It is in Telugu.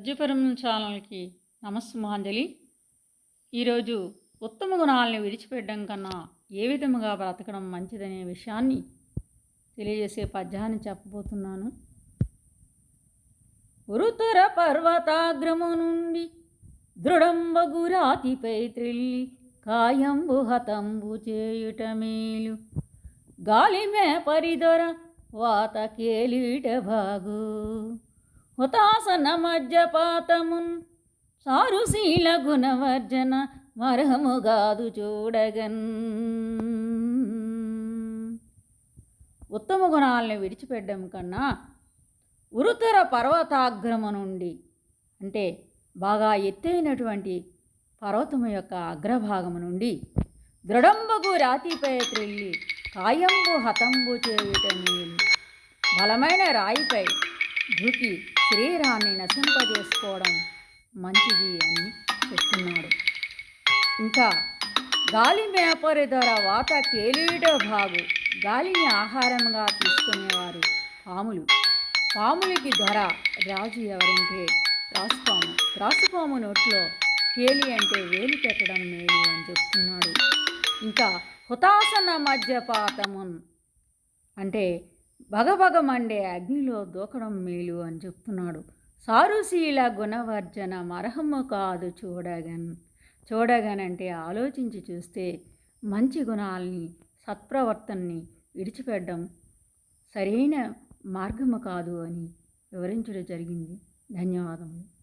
అజ్జపురం ఛానల్కి నమస్సుమాంజలి. ఈరోజు ఉత్తమ గుణాలని విడిచిపెట్టడం కన్నా ఏ విధముగా బ్రతకడం మంచిదనే విషయాన్ని తెలియజేసే పద్యాన్ని చెప్పబోతున్నాను. ఉరుతుర పర్వతాగ్రము నుండి దృఢంబగు రాతిపై త్రిల్లి కాయంబు హతంబు చేయుట మేలు. గాలిమే పరిదొర వాత కేలీట భాగు హుతాసన మధ్యపాతమున్ సారుశీల గుణవర్జన మరహముగాదు చూడగన్. ఉత్తమ గుణాలను విడిచిపెట్టడం కన్నా ఉరుతర పర్వతాగ్రము నుండి అంటే బాగా ఎత్తైనటువంటి పర్వతము యొక్క అగ్రభాగము నుండి దృఢంబగు రాతిపై త్రిల్లి కాయంబు హతంబు చేయుట మేలు. బలమైన రాయిపై దూకి శరీరాన్ని నశింపజేసుకోవడం మంచిది అని చెప్తున్నాడు. ఇంకా గాలి మేపరి ధర వాత కేలీట భాగు, గాలిని ఆహారంగా తీసుకునేవారు పాములు. పాములకి ధర రాజు ఎవరంటే త్రాసుపాము. త్రాసుపాము నోట్లో కేలి అంటే వేలు పెట్టడం మేలు అని చెప్తున్నాడు. ఇంకా హుతాసన మధ్యపాతమున్ అంటే భగభగ మండే అగ్నిలో దూకడం మేలు అని చెప్తున్నాడు. సారుశీల గుణవర్జన మరహము కాదు చూడగన్. చూడగన్ అంటే ఆలోచించి చూస్తే మంచి గుణాలని సత్ప్రవర్తనని విడిచిపెట్టడం సరైన మార్గము కాదు అని వివరించడం జరిగింది. ధన్యవాదములు.